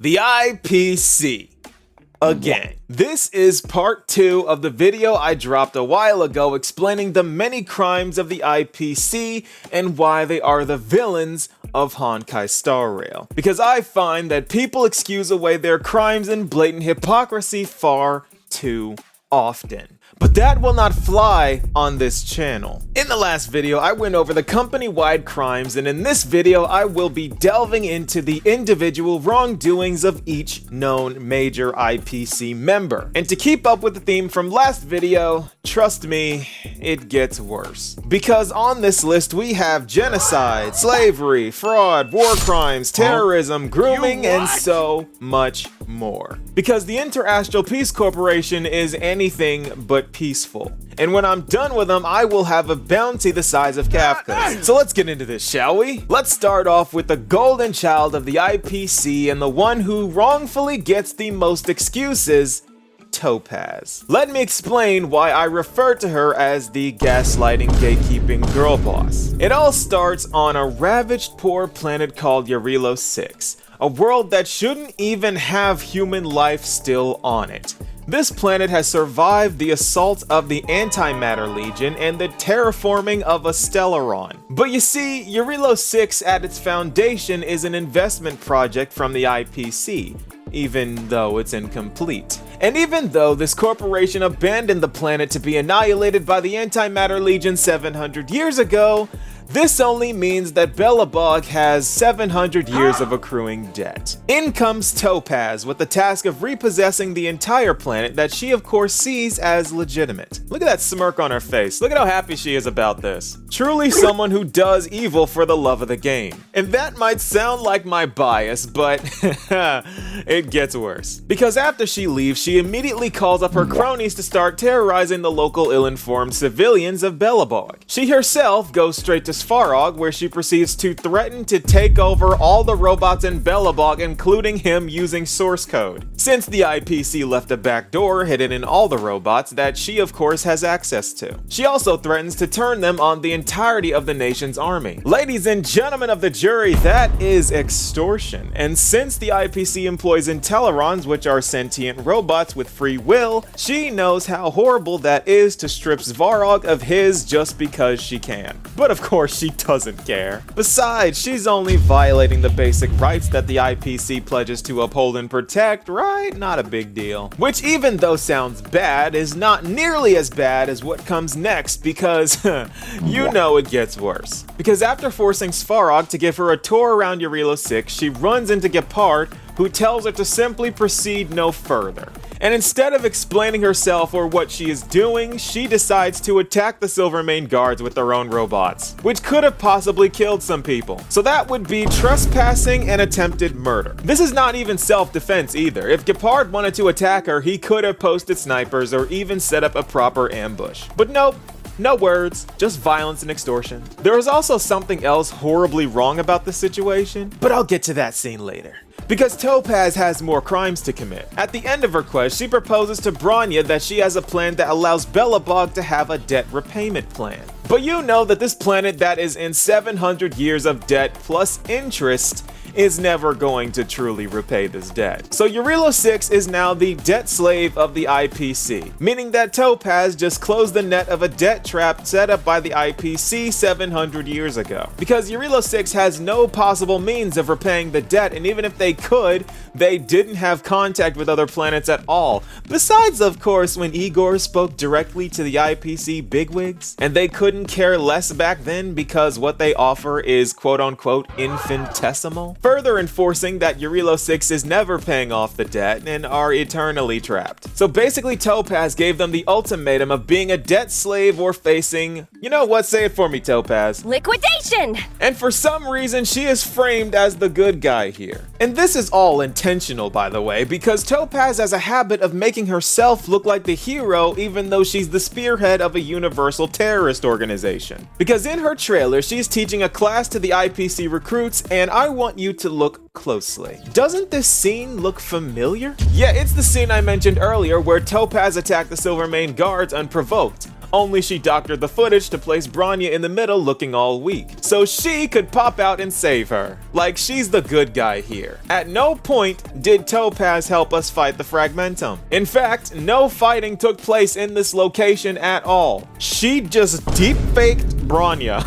The IPC. Again. This is part 2 of the video I dropped a while ago explaining the many crimes of the IPC and why they are the villains of Honkai Star Rail. Because I find that people excuse away their crimes and blatant hypocrisy far too often. But that will not fly on this channel. In the last video, I went over the company-wide crimes, and in this video, I will be delving into the individual wrongdoings of each known major IPC member. And to keep up with the theme from last video, trust me, it gets worse. Because on this list, we have genocide, slavery, fraud, war crimes, terrorism, grooming, and so much more. Because the Interastral Peace Corporation is anything but peaceful. And when I'm done with them, I will have a bounty the size of Kafka's. So let's get into this, shall we? Let's start off with the golden child of the IPC and the one who wrongfully gets the most excuses, Topaz. Let me explain why I refer to her as the gaslighting, gatekeeping girl boss. It all starts on a ravaged poor planet called Yarilo 6, a world that shouldn't even have human life still on it. This planet has survived the assault of the Antimatter Legion and the terraforming of a Stellaron. But you see, Yarilo 6 at its foundation is an investment project from the IPC, even though it's incomplete. And even though this corporation abandoned the planet to be annihilated by the Antimatter Legion 700 years ago, this only means that Belobog has 700 years of accruing debt. In comes Topaz with the task of repossessing the entire planet that she of course sees as legitimate. Look at that smirk on her face. Look at how happy she is about this. Truly someone who does evil for the love of the game. And that might sound like my bias, but it gets worse. Because after she leaves, she immediately calls up her cronies to start terrorizing the local ill-informed civilians of Belobog. She herself goes straight to Svarog, where she proceeds to threaten to take over all the robots in Belobog, including him using source code. Since the IPC left a back door hidden in all the robots that she of course has access to. She also threatens to turn them on the entirety of the nation's army. Ladies and gentlemen of the jury, that is extortion. And since the IPC employs Intellerons, which are sentient robots with free will, she knows how horrible that is to strip Svarog of his just because she can. But of course, she doesn't care. Besides, she's only violating the basic rights that the IPC pledges to uphold and protect, right? Not a big deal. Which, even though sounds bad, is not nearly as bad as what comes next, because you know it gets worse. Because after forcing Svarog to give her a tour around Yarilo 6, she runs into Gepard, who tells her to simply proceed no further. And instead of explaining herself or what she is doing, she decides to attack the Silvermane guards with their own robots, which could have possibly killed some people. So that would be trespassing and attempted murder. This is not even self-defense either. If Gepard wanted to attack her, he could have posted snipers or even set up a proper ambush. But nope. No words, just violence and extortion. There is also something else horribly wrong about the situation, but I'll get to that scene later. Because Topaz has more crimes to commit. At the end of her quest, she proposes to Bronya that she has a plan that allows Belobog to have a debt repayment plan. But you know that this planet that is in 700 years of debt plus interest is never going to truly repay this debt. So Yarilo 6 is now the debt slave of the IPC, meaning that Topaz just closed the net of a debt trap set up by the IPC 700 years ago. Because Yarilo 6 has no possible means of repaying the debt, and even if they could, they didn't have contact with other planets at all. Besides, of course, when Igor spoke directly to the IPC bigwigs, and they couldn't care less back then because what they offer is quote-unquote infinitesimal. Further enforcing that Yarilo 6 is never paying off the debt and are eternally trapped. So basically Topaz gave them the ultimatum of being a debt slave or facing, you know what, say it for me Topaz. Liquidation! And for some reason she is framed as the good guy here. And this is all intentional, by the way, because Topaz has a habit of making herself look like the hero even though she's the spearhead of a universal terrorist organization. Because in her trailer she's teaching a class to the IPC recruits, and I want you to look closely. Doesn't this scene look familiar? Yeah, it's the scene I mentioned earlier where Topaz attacked the Silvermane guards unprovoked. only she doctored the footage to place Bronya in the middle looking all weak, so she could pop out and save her. Like she's the good guy here. At no point did Topaz help us fight the Fragmentum. In fact, no fighting took place in this location at all. She just deep-faked Bronya.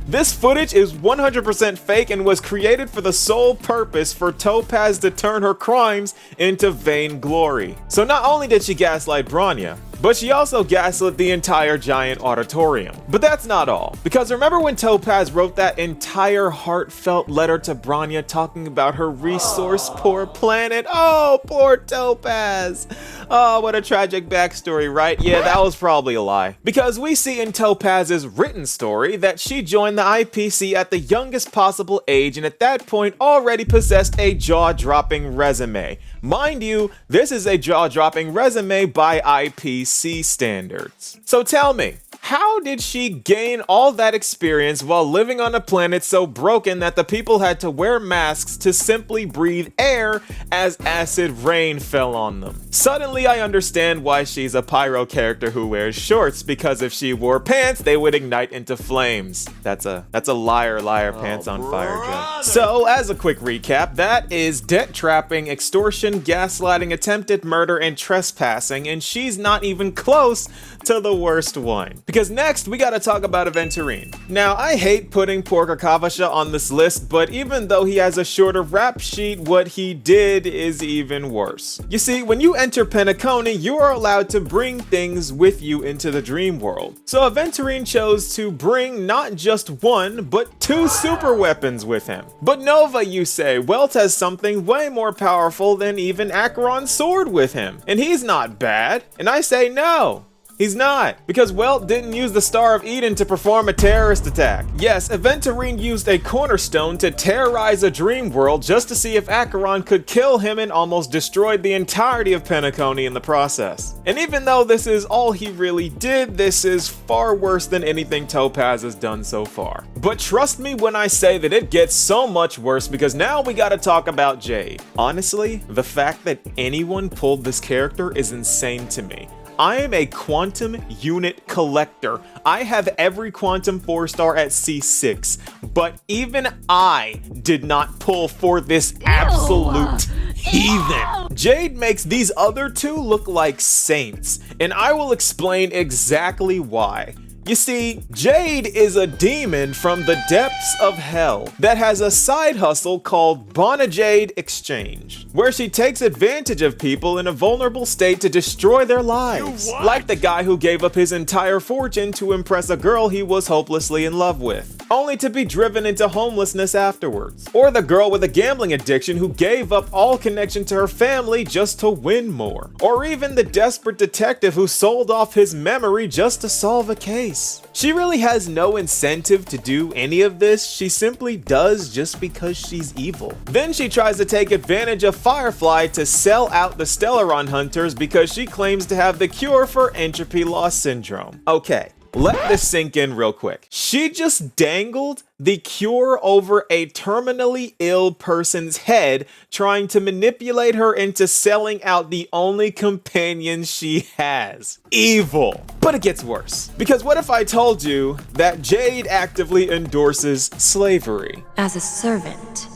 This footage is 100% fake and was created for the sole purpose for Topaz to turn her crimes into vain glory. So not only did she gaslight Bronya, but she also gaslit the entire giant auditorium. But that's not all, because remember when Topaz wrote that entire heartfelt letter to Bronya talking about her resource-poor planet? Oh, poor Topaz. Oh, what a tragic backstory, right? Yeah, that was probably a lie. Because we see in Topaz's written story that she joined the IPC at the youngest possible age and at that point already possessed a jaw-dropping resume. Mind you, this is a jaw-dropping resume by IPC standards. So tell me, how did she gain all that experience while living on a planet so broken that the people had to wear masks to simply breathe air as acid rain fell on them? Suddenly I understand why she's a pyro character who wears shorts, because if she wore pants, they would ignite into flames. That's a liar pants on fire joke. So as a quick recap, that is debt trapping, extortion, gaslighting, attempted murder, and trespassing, and she's not even close to the worst one. Because next, we gotta talk about Aventurine. Now, I hate putting Porker Kavasha on this list, but even though he has a shorter rap sheet, what he did is even worse. You see, when you enter Penacony, you are allowed to bring things with you into the dream world. So Aventurine chose to bring not just one, but two super weapons with him. But Nova, you say, Welt has something way more powerful than even Acheron's sword with him. And he's not bad. And I say no. He's not, because Welt didn't use the Star of Eden to perform a terrorist attack. Yes, Aventurine used a cornerstone to terrorize a dream world just to see if Acheron could kill him and almost destroyed the entirety of Penacony in the process. And even though this is all he really did, this is far worse than anything Topaz has done so far. But trust me when I say that it gets so much worse, because now we gotta talk about Jade. Honestly, the fact that anyone pulled this character is insane to me. I am a quantum unit collector. I have every quantum 4-star at C6, but even I did not pull for this absolute heathen. Jade makes these other two look like saints, and I will explain exactly why. You see, Jade is a demon from the depths of hell that has a side hustle called Jade Exchange, where she takes advantage of people in a vulnerable state to destroy their lives. Like the guy who gave up his entire fortune to impress a girl he was hopelessly in love with, only to be driven into homelessness afterwards. Or the girl with a gambling addiction who gave up all connection to her family just to win more. Or even the desperate detective who sold off his memory just to solve a case. She really has no incentive to do any of this, she simply does just because she's evil. Then she tries to take advantage of Firefly to sell out the Stellaron Hunters because she claims to have the cure for entropy loss syndrome. Okay, let this sink in real quick. She just dangled the cure over a terminally ill person's head, trying to manipulate her into selling out the only companion she has. Evil. But it gets worse. Because what if I told you that Jade actively endorses slavery? As a servant,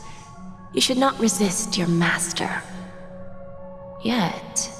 you should not resist your master. Yet,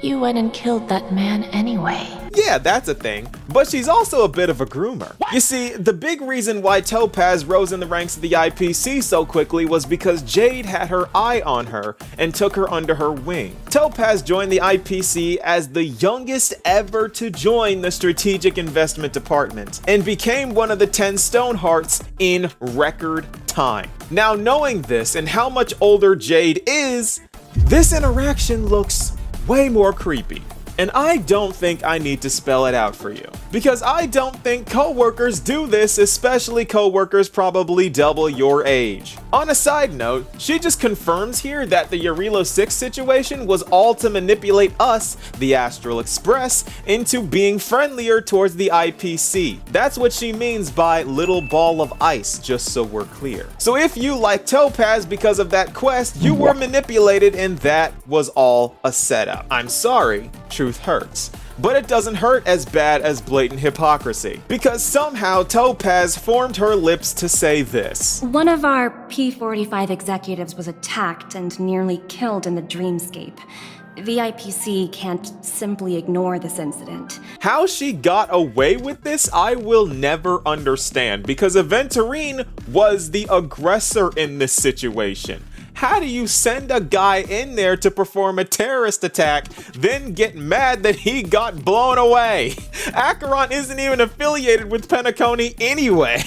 you went and killed that man anyway. Yeah, that's a thing, but she's also a bit of a groomer. You see, the big reason why Topaz rose in the ranks of the IPC so quickly was because Jade had her eye on her and took her under her wing. Topaz joined the IPC as the youngest ever to join the Strategic Investment Department and became one of the 10 Stonehearts in record time. Now, knowing this and how much older Jade is, this interaction looks way more creepy. And I don't think I need to spell it out for you, because I don't think co-workers do this, especially co-workers probably double your age. On a side note, she just confirms here that the Yarilo 6 situation was all to manipulate us, the Astral Express, into being friendlier towards the IPC. That's what she means by little ball of ice, just so we're clear. So if you like Topaz because of that quest, you were manipulated and that was all a setup. I'm sorry, truth hurts. but it doesn't hurt as bad as blatant hypocrisy, because somehow Topaz formed her lips to say this. One of our P45 executives was attacked and nearly killed in the dreamscape. The IPC can't simply ignore this incident. How she got away with this, I will never understand, because Aventurine was the aggressor in this situation. How do you send a guy in there to perform a terrorist attack, then get mad that he got blown away? Acheron isn't even affiliated with Penacony anyway.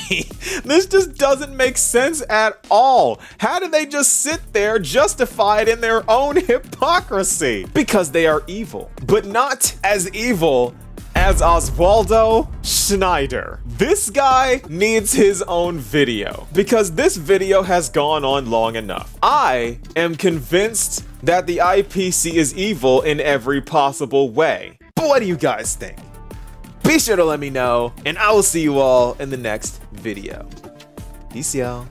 This just doesn't make sense at all. How do they just sit there justified in their own hypocrisy? Because they are evil, but not as evil as Oswaldo Schneider. This guy needs his own video, because this video has gone on long enough. I am convinced that the IPC is evil in every possible way. But what do you guys think? Be sure to let me know, and I will see you all in the next video. Peace, y'all.